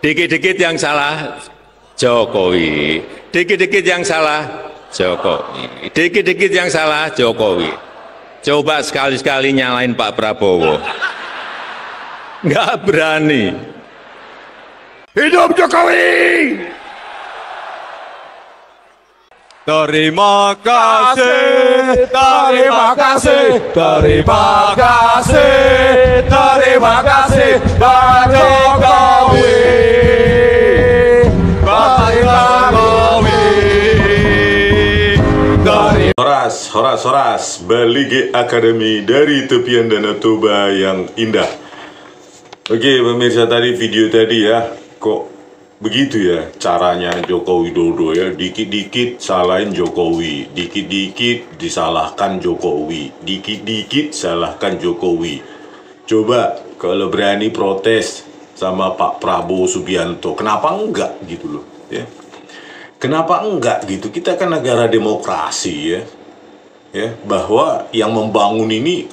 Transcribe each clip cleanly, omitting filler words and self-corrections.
Dikit-dikit yang salah Jokowi, dikit-dikit yang salah Jokowi, dikit-dikit yang salah Jokowi. Coba sekali-sekali nyalain Pak Prabowo, nggak berani. Hidup Jokowi! Terima kasih, terima kasih, terima kasih, terima kasih, Pak Jokowi, Pak Jokowi. Horas, Balige Akademi dari tepian Danau Toba yang indah. Oke, pemirsa, tadi video tadi ya, kok begitu ya caranya Joko Widodo ya, dikit-dikit salahin Jokowi, dikit-dikit disalahkan Jokowi, dikit-dikit salahkan Jokowi. Coba kalau berani protes sama Pak Prabowo Subianto, kenapa enggak gitu loh ya? Kenapa enggak gitu? Kita kan negara demokrasi ya, bahwa yang membangun ini,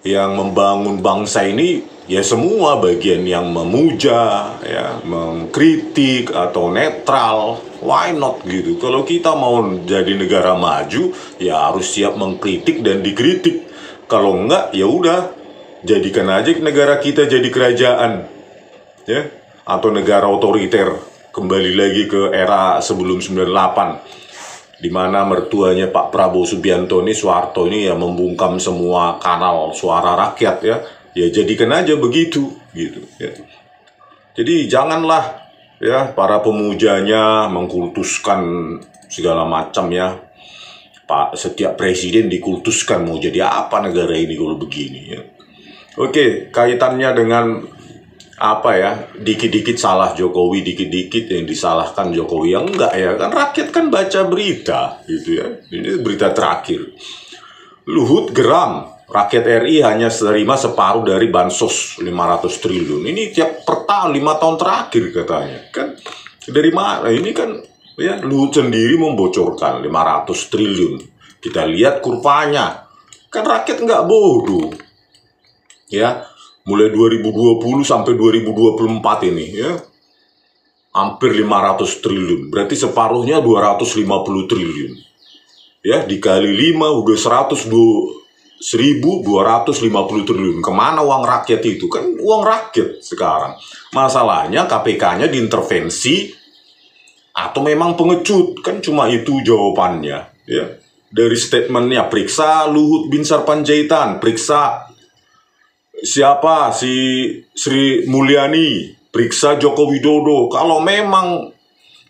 yang membangun bangsa ini ya semua bagian yang memuja, ya, mengkritik atau netral, why not gitu. Kalau kita mau jadi negara maju, ya harus siap mengkritik dan dikritik. Kalau enggak, ya udah, jadikan aja negara kita jadi kerajaan, ya, atau negara otoriter. Kembali lagi ke era sebelum 98, di mana mertuanya Pak Prabowo Subianto ini, Soeharto ini, ya membungkam semua kanal suara rakyat ya. Ya jadikan aja begitu gitu ya. Jadi janganlah ya para pemujanya mengkultuskan segala macam ya. Pak, setiap presiden dikultuskan, mau jadi apa negara ini kalau begini ya. Oke, kaitannya dengan apa ya, dikit-dikit salah Jokowi, dikit-dikit yang disalahkan Jokowi, yang enggak ya, kan rakyat kan baca berita gitu ya. Ini berita terakhir, Luhut geram, rakyat RI hanya terima separuh dari bansos 500 triliun. Ini tiap per tahun 5 tahun terakhir katanya. Kan dari mana? Ini kan ya Luhut sendiri membocorkan 500 triliun. Kita lihat kurvanya. Kan rakyat nggak bodoh. Ya, mulai 2020 sampai 2024 ini ya. Hampir 500 triliun. Berarti separuhnya 250 triliun. Ya, dikali 5 udah 1.250 triliun. Kemana uang rakyat itu? Kan uang rakyat sekarang. Masalahnya KPK-nya diintervensi atau memang pengecut? Kan cuma itu jawabannya ya. Dari statementnya, periksa Luhut Binsar Panjaitan, periksa siapa si Sri Mulyani, periksa Joko Widodo. Kalau memang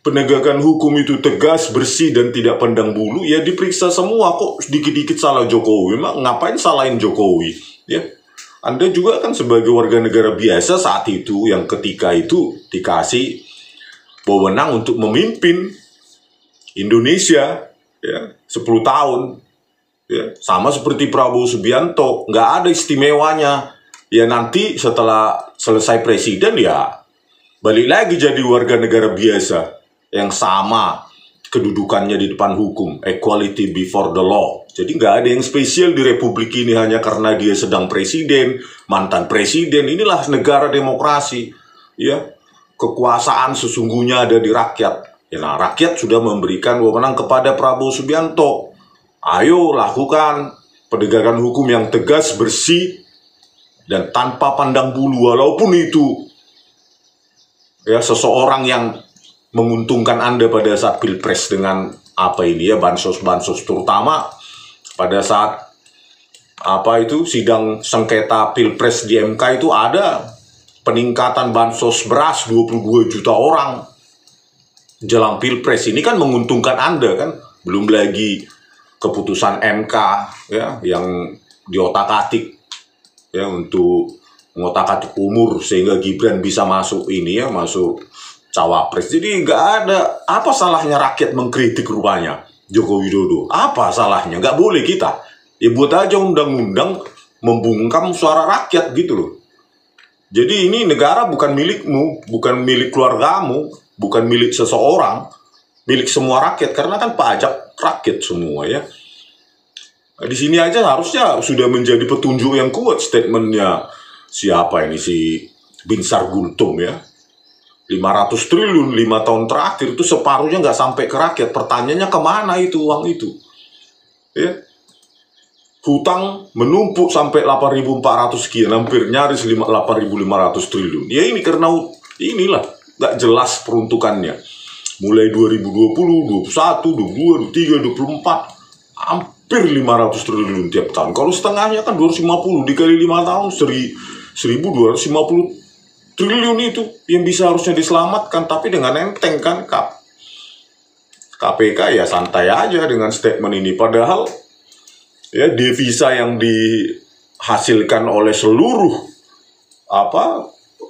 penegakan hukum itu tegas, bersih, dan tidak pandang bulu, ya diperiksa semua. Kok dikit-dikit salah Jokowi? Emang ngapain salahin Jokowi? Ya, Anda juga kan sebagai warga negara biasa saat itu, yang ketika itu dikasih wewenang untuk memimpin Indonesia ya 10 tahun. Ya, sama seperti Prabowo Subianto, nggak ada istimewanya. Ya nanti setelah selesai presiden ya balik lagi jadi warga negara biasa yang sama kedudukannya di depan hukum, equality before the law. Jadi nggak ada yang spesial di republik ini hanya karena dia sedang presiden, mantan presiden. Inilah negara demokrasi, ya. Kekuasaan sesungguhnya ada di rakyat. Ya, nah, rakyat sudah memberikan wewenang kepada Prabowo Subianto. Ayo lakukan penegakan hukum yang tegas, bersih, dan tanpa pandang bulu, walaupun itu ya seseorang yang menguntungkan Anda pada saat pilpres dengan apa ini ya, bansos-bansos, terutama pada saat apa itu sidang sengketa pilpres di MK itu ada peningkatan bansos beras 22 juta orang jelang pilpres. Ini kan menguntungkan Anda kan, belum lagi keputusan MK ya yang diotak-atik ya untuk ngotak-atik umur sehingga Gibran bisa masuk ini ya, masuk cawapres. Jadi nggak ada apa salahnya rakyat mengkritik rupanya Joko Widodo. Apa salahnya? Nggak boleh kita. Ya buat aja undang-undang membungkam suara rakyat gitu loh. Jadi ini negara bukan milikmu, bukan milik keluargamu, bukan milik seseorang, milik semua rakyat, karena kan pajak rakyat semua ya. Nah, di sini aja harusnya sudah menjadi petunjuk yang kuat statementnya siapa ini, si Binsar Gultom ya. 500 triliun 5 tahun terakhir itu separuhnya nggak sampai ke rakyat. Pertanyaannya kemana itu uang itu? Ya, hutang menumpuk sampai 8.400 sekian, hampir nyaris 8.500 triliun. Ya ini karena inilah nggak jelas peruntukannya. Mulai 2020, 21, 22, 23, 24, hampir 500 triliun tiap tahun. Kalau setengahnya kan 250 dikali 5 tahun 1.250 triliun itu yang bisa harusnya diselamatkan, tapi dengan enteng kan KPK ya santai aja dengan statement ini. Padahal ya devisa yang dihasilkan oleh seluruh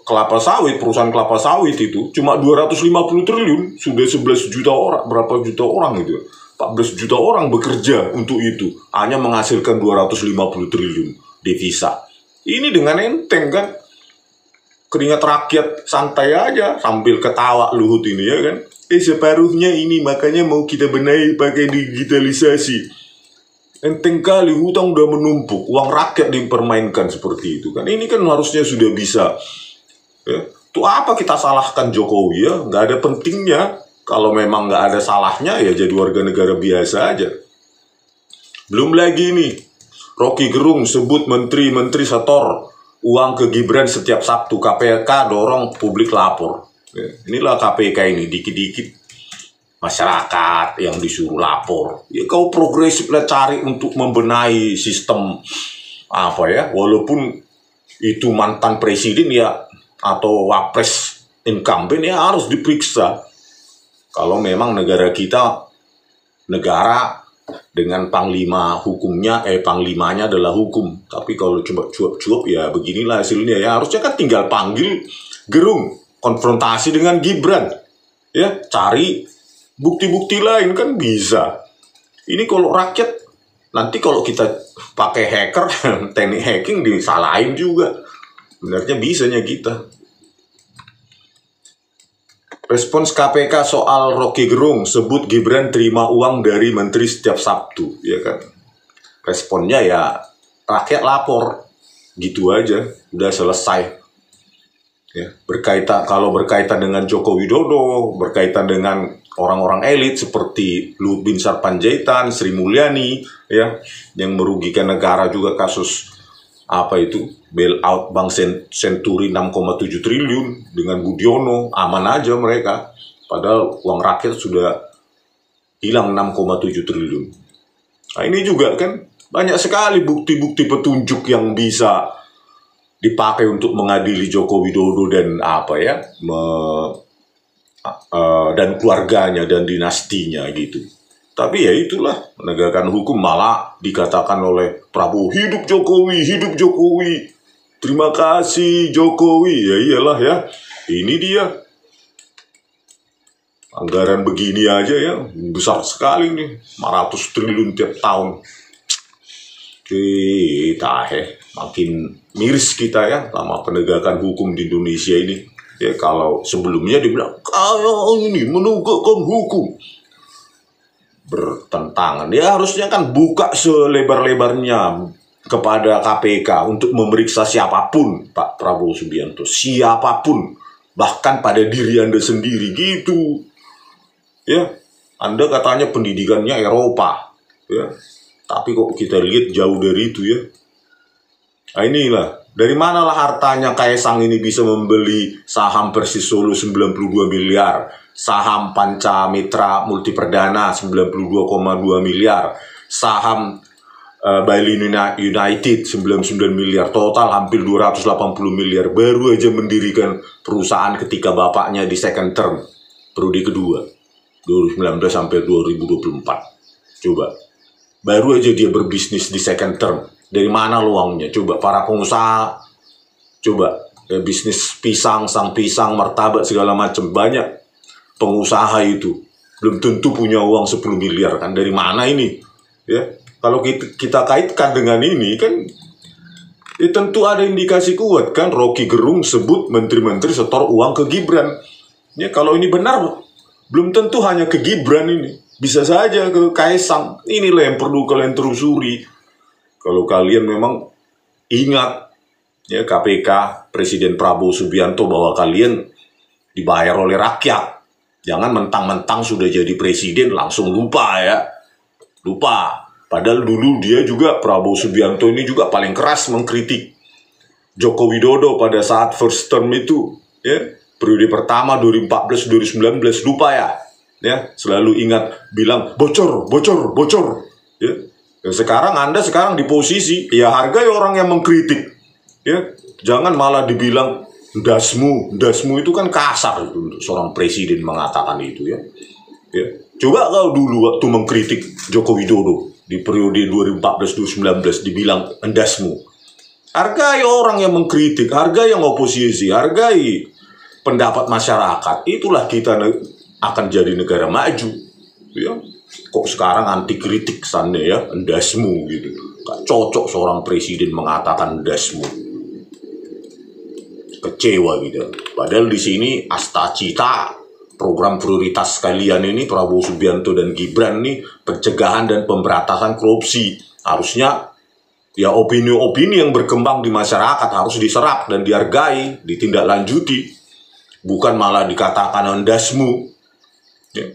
kelapa sawit, perusahaan kelapa sawit itu cuma 250 triliun, sudah 11 juta orang, berapa juta orang itu? 14 juta orang bekerja untuk itu, hanya menghasilkan 250 triliun devisa. Ini dengan enteng kan? Keringat rakyat santai aja sambil ketawa Luhut ini ya kan. Separuhnya ini makanya mau kita benahi pakai digitalisasi. Enteng kali, hutang udah menumpuk, uang rakyat dipermainkan seperti itu kan. Ini kan harusnya sudah bisa. Ya. Tuh apa kita salahkan Jokowi ya? Nggak ada pentingnya. Kalau memang nggak ada salahnya ya jadi warga negara biasa aja. Belum lagi nih, Rocky Gerung sebut menteri-menteri setor uang ke Gibran setiap Sabtu. KPK dorong publik lapor. Ya, inilah KPK ini, dikit-dikit masyarakat yang disuruh lapor. Ya kau progresif lah cari untuk membenahi sistem walaupun itu mantan presiden ya atau wapres incumbent ya harus diperiksa. Kalau memang negara kita negara dengan panglima hukumnya, panglimanya adalah hukum. Tapi kalau coba cuap-cuap ya beginilah hasilnya ya. Harusnya kan tinggal panggil Gerung, konfrontasi dengan Gibran. Ya, cari bukti-bukti lain kan bisa. Ini kalau rakyat, nanti kalau kita pakai hacker, teknik hacking disalahin juga. Benarnya bisanya kita. Respons KPK soal Rocky Gerung sebut Gibran terima uang dari menteri setiap Sabtu, ya kan? Responnya ya rakyat lapor, gitu aja, udah selesai. Ya, kalau berkaitan dengan Joko Widodo, berkaitan dengan orang-orang elit seperti Luhut Bin Sarpanjaitan, Sri Mulyani, ya, yang merugikan negara juga kasus bailout Bank Senturi 6,7 triliun dengan Budiono, aman aja mereka. Padahal uang rakyat sudah hilang 6,7 triliun. Nah ini juga kan banyak sekali bukti-bukti petunjuk yang bisa dipakai untuk mengadili Joko Widodo dan dan keluarganya dan dinastinya gitu. Tapi ya itulah, menegakkan hukum malah dikatakan oleh Prabowo, hidup Jokowi, hidup Jokowi. Terima kasih Jokowi. Ya iyalah ya, ini dia. Anggaran begini aja ya, besar sekali nih, 500 triliun tiap tahun. Makin miris kita ya sama penegakan hukum di Indonesia ini. Ya kalau sebelumnya dibilang, ini menegakkan hukum. Bertentangan. Ya harusnya kan buka selebar-lebarnya kepada KPK untuk memeriksa siapapun, Pak Prabowo Subianto, siapapun, bahkan pada diri Anda sendiri gitu. Ya, Anda katanya pendidikannya Eropa, ya. Tapi kok kita lihat jauh dari itu ya. Nah inilah, dari manalah hartanya Kaisang ini bisa membeli saham Persis Solo 92 miliar, saham Panca Mitra Multiperdana 92,2 miliar, saham Bali United 99 miliar, total hampir 280 miliar. Baru aja mendirikan perusahaan ketika bapaknya di second term, periode kedua, 2019 sampai 2024. Coba, baru aja dia berbisnis di second term. Dari mana uangnya? Coba para pengusaha, coba bisnis pisang, sang pisang, martabak segala macam, banyak pengusaha itu belum tentu punya uang 10 miliar kan. Dari mana ini? Ya, kalau kita kaitkan dengan ini kan, ya tentu ada indikasi kuat kan. Rocky Gerung sebut menteri-menteri setor uang ke Gibran. Ya kalau ini benar, belum tentu hanya ke Gibran ini, bisa saja ke Kaisang. Inilah yang perlu kalian telusuri. Kalau kalian memang ingat ya KPK Presiden Prabowo Subianto bahwa kalian dibayar oleh rakyat. Jangan mentang-mentang sudah jadi presiden langsung lupa ya. Lupa. Padahal dulu dia juga, Prabowo Subianto ini juga paling keras mengkritik Joko Widodo pada saat first term itu. Ya. Periode pertama 2014-2019, lupa ya. Selalu ingat bilang bocor. Ya. Sekarang Anda di posisi, ya hargai orang yang mengkritik. Ya. Jangan malah dibilang dasmu itu kan kasar itu untuk seorang presiden mengatakan itu ya. Coba kalau dulu waktu mengkritik Joko Widodo di periode 2014-2019 dibilang endasmu. Hargai orang yang mengkritik, hargai yang oposisi, hargai pendapat masyarakat. Itulah kita akan jadi negara maju. Ya. Kok sekarang anti kritik sana ya, endasmu gitu. Gak cocok seorang presiden mengatakan endasmu. Kecewa gitu. Padahal di sini asta-cita program prioritas kalian ini Prabowo Subianto dan Gibran nih pencegahan dan pemberantasan korupsi. Harusnya ya opini-opini yang berkembang di masyarakat harus diserap dan dihargai, ditindaklanjuti. Bukan malah dikatakan endasmu. Ya.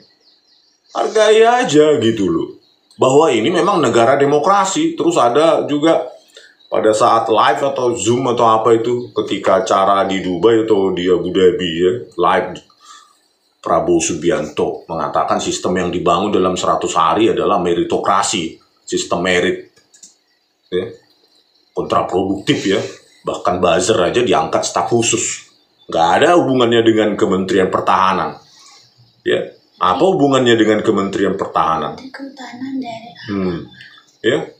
Hargai aja gitu loh. Bahwa ini memang negara demokrasi. Terus ada juga pada saat live atau Zoom atau apa itu, ketika acara di Dubai atau di Abu Dhabi ya, live Prabowo Subianto mengatakan sistem yang dibangun dalam 100 hari adalah meritokrasi, sistem merit. Ya. Kontraproduktif ya, bahkan buzzer aja diangkat staf khusus. Nggak ada hubungannya dengan Kementerian Pertahanan. Ya. Apa hubungannya dengan Kementerian Pertahanan? Ya.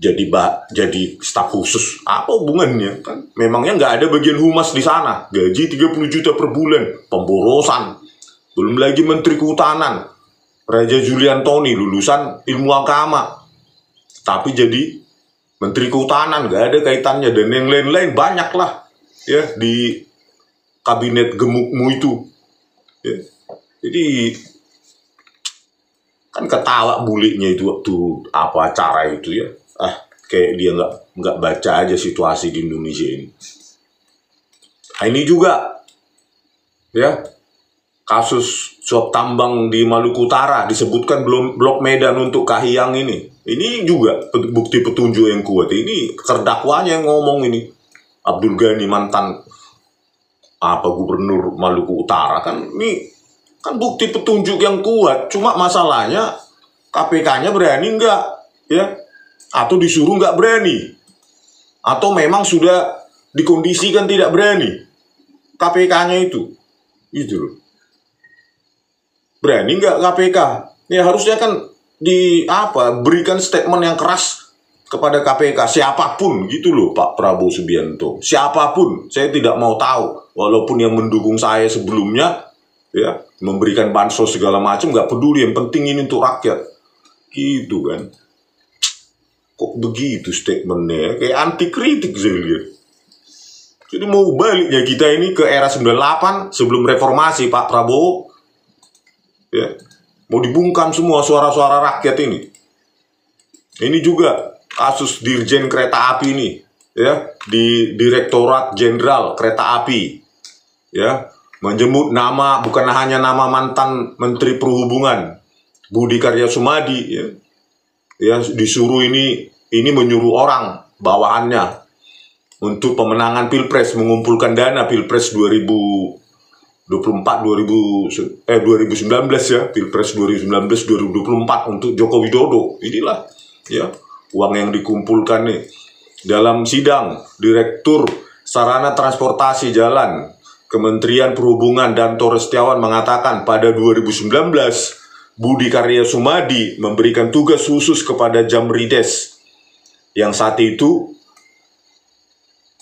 Jadi staf khusus, apa hubungannya? Kan memangnya nggak ada bagian humas di sana, gaji 30 juta per bulan, pemborosan, belum lagi Menteri Kehutanan, Raja Juliantoni lulusan ilmu agama, tapi jadi Menteri Kehutanan nggak ada kaitannya, dan yang lain-lain banyak lah ya di kabinet gemukmu itu. Ya. Jadi kan ketawa buliknya itu waktu apa acara itu ya. Kayak dia nggak baca aja situasi di Indonesia ini. Nah, ini juga ya kasus suap tambang di Maluku Utara disebutkan belum blok Medan untuk Kahiyang ini. Ini juga bukti petunjuk yang kuat. Ini terdakwanya yang ngomong ini. Abdul Ghani mantan gubernur Maluku Utara kan ini kan bukti petunjuk yang kuat. Cuma masalahnya KPK-nya berani nggak ya? Atau disuruh nggak berani, atau memang sudah dikondisikan tidak berani. KPK-nya itu loh. Berani nggak KPK? Ya harusnya kan berikan statement yang keras kepada KPK, siapapun gitu loh Pak Prabowo Subianto. Siapapun, saya tidak mau tahu. Walaupun yang mendukung saya sebelumnya, ya memberikan bansos segala macam, nggak peduli. Yang penting ini untuk rakyat, gitu kan. Kok begitu statementnya? Kayak anti kritik saya lihat. Jadi mau baliknya kita ini ke era 98 sebelum reformasi Pak Prabowo. Ya, mau dibungkam semua suara-suara rakyat ini. Ini juga kasus Dirjen Kereta Api ini, ya, di Direktorat Jenderal Kereta Api. Ya, menjemput nama bukan hanya nama mantan Menteri Perhubungan Budi Karya Sumadi, ya. Ya, disuruh ini menyuruh orang bawahannya untuk pemenangan Pilpres, mengumpulkan dana Pilpres 2019 ya, Pilpres 2019-2024 untuk Joko Widodo. Inilah ya uang yang dikumpulkan nih. Dalam sidang, Direktur Sarana Transportasi Jalan Kementerian Perhubungan Danto Restiawan mengatakan pada 2019 Budi Karya Sumadi memberikan tugas khusus kepada Jamrides yang saat itu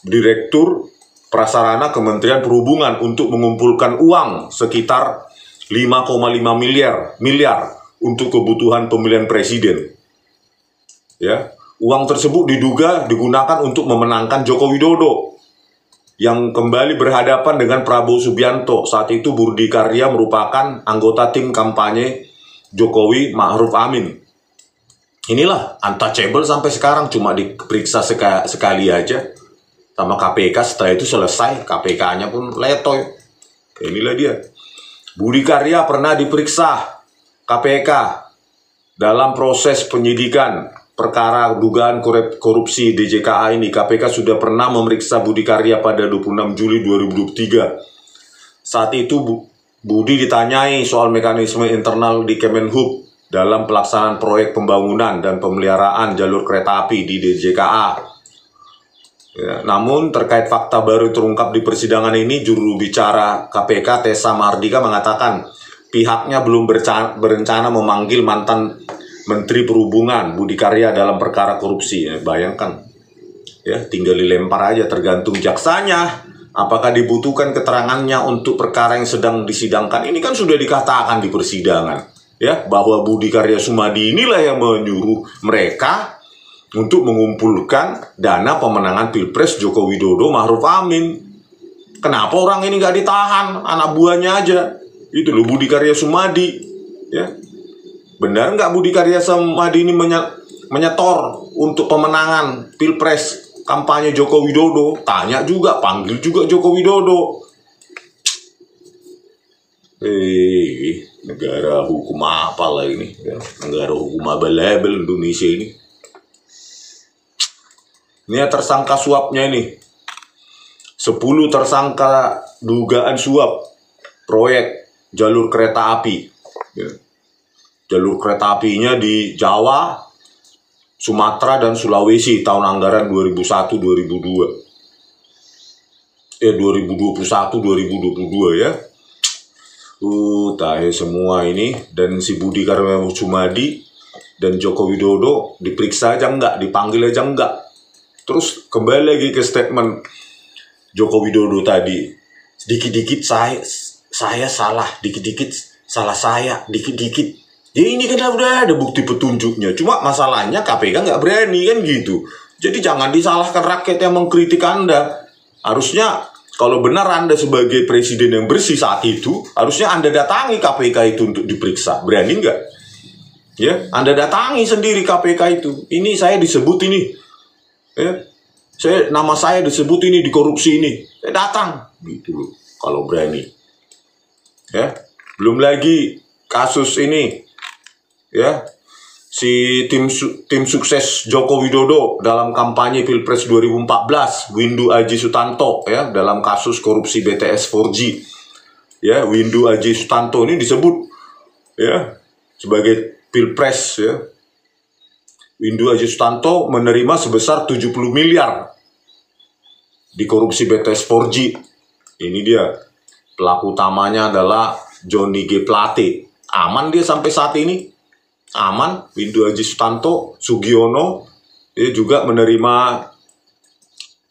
Direktur Prasarana Kementerian Perhubungan untuk mengumpulkan uang sekitar 5,5 miliar untuk kebutuhan pemilihan presiden. Ya, uang tersebut diduga digunakan untuk memenangkan Joko Widodo yang kembali berhadapan dengan Prabowo Subianto. Saat itu Budi Karya merupakan anggota tim kampanye Jokowi Ma'ruf Amin. Inilah untouchable sampai sekarang, cuma diperiksa sekali aja sama KPK. Setelah itu selesai, KPK-nya pun letoy. Inilah dia. Budi Karya pernah diperiksa KPK dalam proses penyidikan perkara dugaan korupsi DJKA ini. KPK sudah pernah memeriksa Budi Karya pada 26 Juli 2023. Saat itu Budi ditanyai soal mekanisme internal di Kemenhub dalam pelaksanaan proyek pembangunan dan pemeliharaan jalur kereta api di DJKA. Ya, namun terkait fakta baru terungkap di persidangan ini, juru bicara KPK Tessa Mardika mengatakan pihaknya belum berencana memanggil mantan Menteri Perhubungan Budi Karya dalam perkara korupsi. Ya, bayangkan, ya tinggal dilempar aja, tergantung jaksanya apakah dibutuhkan keterangannya untuk perkara yang sedang disidangkan. Ini kan sudah dikatakan di persidangan, ya, bahwa Budi Karya Sumadi inilah yang menyuruh mereka untuk mengumpulkan dana pemenangan Pilpres Joko Widodo Ma'ruf Amin. Kenapa orang ini nggak ditahan, anak buahnya aja? Itu loh Budi Karya Sumadi, ya. Benar nggak Budi Karya Sumadi ini menyetor untuk pemenangan Pilpres kampanye Joko Widodo? Tanya juga, panggil juga Joko Widodo. Negara hukum apa lah ini? Ya, negara hukum abal-abal Indonesia ini. Ini tersangka suapnya ini. 10 tersangka dugaan suap proyek jalur kereta api. Ya. Jalur kereta apinya di Jawa, Sumatera, dan Sulawesi tahun anggaran 2021-2022. 2021-2022 ya. Tahe semua ini. Dan si Budi Karya Sumadi dan Joko Widodo diperiksa aja enggak, dipanggil aja enggak. Terus kembali lagi ke statement Joko Widodo tadi. Dikit-dikit saya salah, dikit-dikit salah saya, dikit-dikit. Ya ini kan udah ada bukti petunjuknya. Cuma masalahnya KPK nggak berani kan gitu. Jadi jangan disalahkan rakyat yang mengkritik Anda. Harusnya kalau benar Anda sebagai presiden yang bersih saat itu, harusnya Anda datangi KPK itu untuk diperiksa. Berani nggak? Ya, Anda datangi sendiri KPK itu. Ini saya disebut ini. Ya, nama saya disebut ini di korupsi ini. Saya datang gitu loh kalau berani. Ya, belum lagi kasus ini. Ya, si tim sukses Joko Widodo dalam kampanye Pilpres 2014, Windu Aji Sutanto ya, dalam kasus korupsi BTS 4G. Ya, Windu Aji Sutanto ini disebut ya sebagai Pilpres ya. Windu Aji Sutanto menerima sebesar 70 miliar di korupsi BTS 4G. Ini dia. Pelaku utamanya adalah Johnny G. Plate. Aman dia sampai saat ini. Aman. Windu Aji Sutanto, Sugiono, dia juga menerima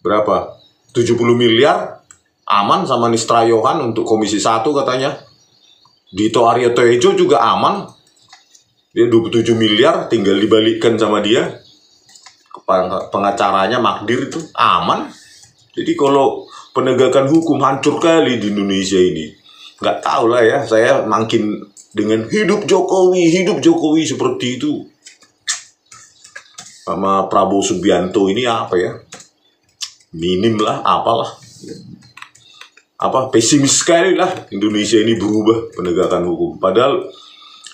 berapa? 70 miliar. Aman sama Nistra Yohan untuk Komisi 1 katanya. Dito Aryo Tejo juga aman. Dia 27 miliar tinggal dibalikkan sama dia. Pengacaranya Magdir itu aman. Jadi kalau penegakan hukum hancur kali di Indonesia ini. Nggak tahu lah ya, saya makin dengan hidup Jokowi seperti itu. Sama Prabowo Subianto ini apa ya? Minim lah, apalah. Pesimis sekali lah Indonesia ini berubah penegakan hukum. Padahal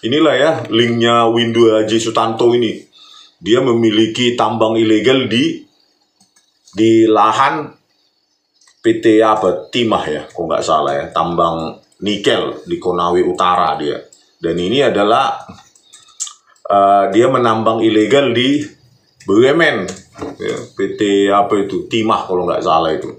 inilah ya linknya Windu Aji Sutanto ini. Dia memiliki tambang ilegal di lahan PT Timah ya, kok nggak salah ya, tambang nikel di Konawe Utara dia. Dan ini adalah dia menambang ilegal di BUMN ya, PT Timah kalau nggak salah itu.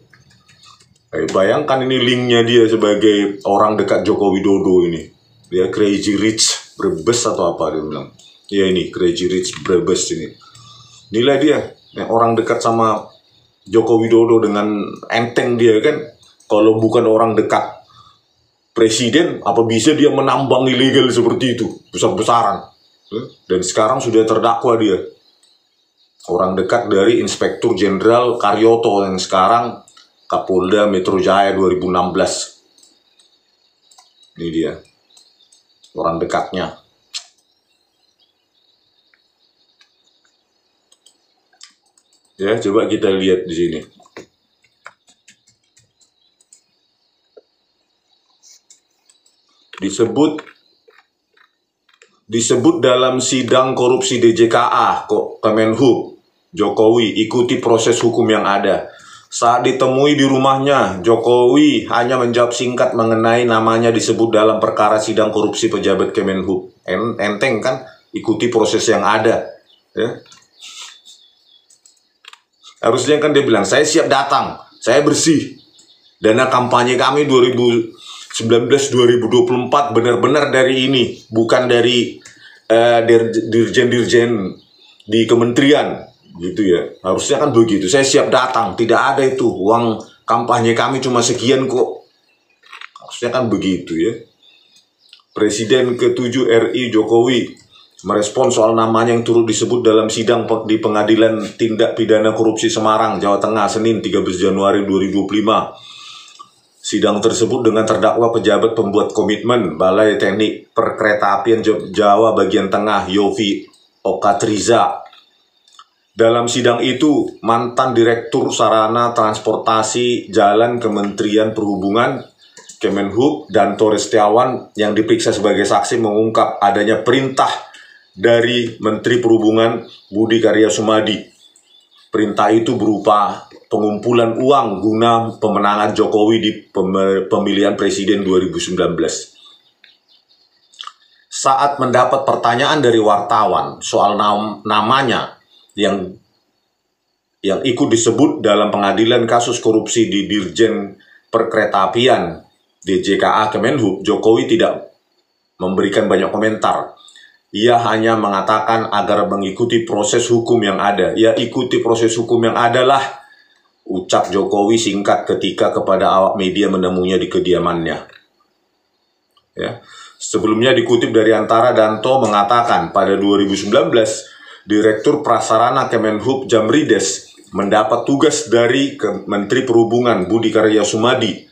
Bayangkan ini linknya dia sebagai orang dekat Joko Widodo ini. Dia Crazy Rich Brebes atau apa dia bilang. Ya ini Crazy Rich Brebes ini. Inilah dia yang orang dekat sama Joko Widodo dengan enteng dia kan. Kalau bukan orang dekat presiden, apa bisa dia menambang ilegal seperti itu besar-besaran. Dan sekarang sudah terdakwa dia. Orang dekat dari Inspektur Jenderal Karyoto yang sekarang Kapolda Metro Jaya 2016. Ini dia. Orang dekatnya. Ya, coba kita lihat di sini. disebut dalam sidang korupsi DJKA kok Kemenhub, Jokowi ikuti proses hukum yang ada. Saat ditemui di rumahnya, Jokowi hanya menjawab singkat mengenai namanya disebut dalam perkara sidang korupsi pejabat Kemenhub. Enteng kan? Ikuti proses yang ada. Ya. Harusnya kan dia bilang, saya siap datang, saya bersih. Dana kampanye kami 2019-2024 benar-benar dari ini, bukan dari dirjen-dirjen di kementerian, gitu ya. Harusnya kan begitu, saya siap datang, tidak ada itu, uang kampanye kami cuma sekian kok. Harusnya kan begitu ya. Presiden ke-7 RI Jokowi merespon soal namanya yang turut disebut dalam sidang di Pengadilan Tindak Pidana Korupsi Semarang, Jawa Tengah, Senin 13 Januari 2025. Sidang tersebut dengan terdakwa pejabat pembuat komitmen Balai Teknik Perkeretaapian Jawa bagian Tengah, Yofi Okatriza. Dalam sidang itu, mantan Direktur Sarana Transportasi Jalan Kementerian Perhubungan, Kemenhub, Danto Restiawan yang diperiksa sebagai saksi mengungkap adanya perintah dari Menteri Perhubungan Budi Karya Sumadi. Perintah itu berupa pengumpulan uang guna pemenangan Jokowi di pemilihan presiden 2019. Saat mendapat pertanyaan dari wartawan soal namanya yang ikut disebut dalam pengadilan kasus korupsi di Dirjen Perkeretaapian DJKA Kemenhub, Jokowi tidak memberikan banyak komentar. Ia hanya mengatakan agar mengikuti proses hukum yang ada. Ya, ikuti proses hukum yang ada lah, ucap Jokowi singkat ketika kepada awak media menemuinya di kediamannya. Ya. Sebelumnya dikutip dari Antara, Danto mengatakan pada 2019, Direktur Prasarana Kemenhub Jamrides mendapat tugas dari Menteri Perhubungan Budi Karya Sumadi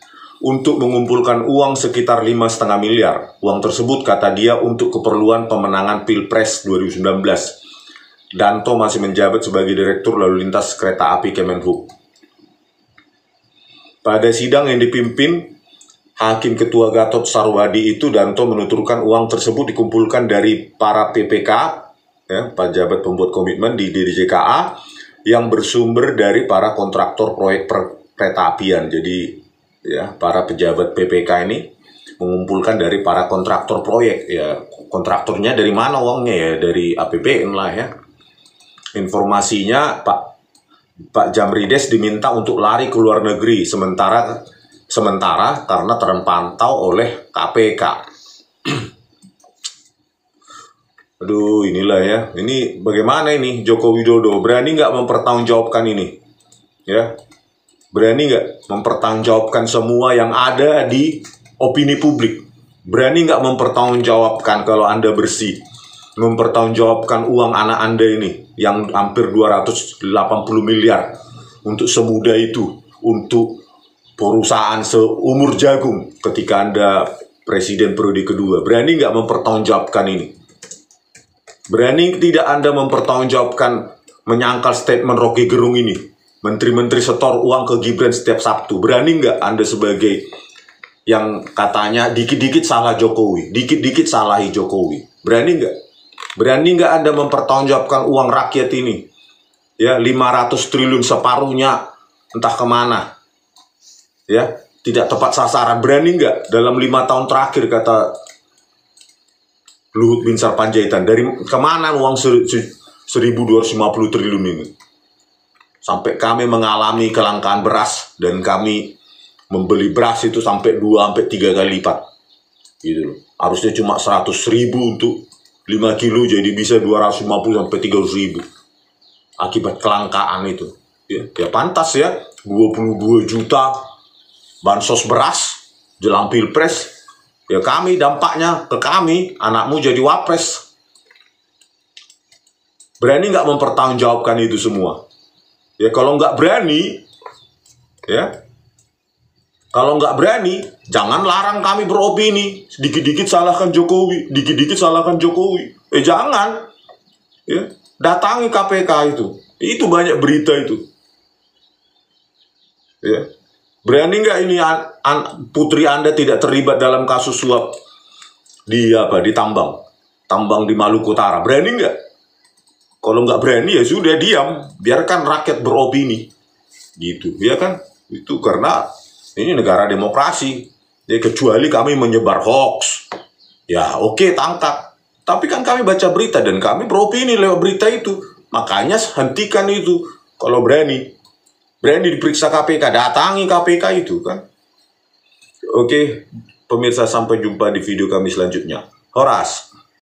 untuk mengumpulkan uang sekitar 5,5 miliar. Uang tersebut, kata dia, untuk keperluan pemenangan Pilpres 2019. Danto masih menjabat sebagai Direktur Lalu Lintas Kereta Api Kemenhub. Pada sidang yang dipimpin Hakim Ketua Gatot Sarwadi itu, Danto menuturkan uang tersebut dikumpulkan dari para PPK, ya, pejabat pembuat komitmen di DJKA, yang bersumber dari para kontraktor proyek perkeretaapian. Jadi, ya, para pejabat PPK ini mengumpulkan dari para kontraktor proyek. Ya, kontraktornya dari mana uangnya? Ya, dari APBN lah ya. Informasinya Pak Jamrides diminta untuk lari ke luar negeri sementara karena terpantau oleh KPK. Aduh, inilah ya. Ini bagaimana ini Joko Widodo berani nggak mempertanggungjawabkan ini? Ya. Berani nggak mempertanggungjawabkan semua yang ada di opini publik? Berani nggak mempertanggungjawabkan kalau Anda bersih? Mempertanggungjawabkan uang anak Anda ini yang hampir 280 miliar untuk semudah itu, untuk perusahaan seumur jagung ketika Anda presiden periode kedua. Berani nggak mempertanggungjawabkan ini? Berani tidak Anda mempertanggungjawabkan menyangkal statement Rocky Gerung ini? Menteri-menteri setor uang ke Gibran setiap Sabtu. Berani nggak Anda sebagai yang katanya dikit-dikit salah Jokowi, dikit-dikit salahi Jokowi? Berani nggak? Berani nggak Anda mempertanggungjawabkan uang rakyat ini? Ya, 500 triliun separuhnya entah kemana. Ya, tidak tepat sasaran. Berani nggak dalam 5 tahun terakhir, kata Luhut Binsar Panjaitan, dari kemana uang 1.250 triliun ini? Sampai kami mengalami kelangkaan beras dan kami membeli beras itu sampai 2-3 kali lipat. Gitu loh. Harusnya cuma 100.000 untuk 5 kilo jadi bisa 250 sampai 300.000. Akibat kelangkaan itu. Ya pantas ya, 22 juta bansos beras jelang Pilpres. Ya kami dampaknya ke kami, anakmu jadi wapres. Berani nggak mempertanggungjawabkan itu semua? Ya kalau nggak berani, ya kalau nggak berani, jangan larang kami beropini. Dikit-dikit salahkan Jokowi, dikit-dikit salahkan Jokowi. Jangan, ya datangi KPK itu banyak berita itu. Ya, berani nggak ini putri Anda tidak terlibat dalam kasus suap di tambang. Tambang di Maluku Utara. Berani nggak? Kalau nggak berani ya sudah diam. Biarkan rakyat beropini. Gitu, ya kan? Itu karena ini negara demokrasi. Ya, kecuali kami menyebar hoax. Ya oke, tangkap. Tapi kan kami baca berita dan kami beropini lewat berita itu. Makanya hentikan itu. Kalau berani diperiksa KPK, datangi KPK itu kan. Oke, pemirsa, sampai jumpa di video kami selanjutnya. Horas.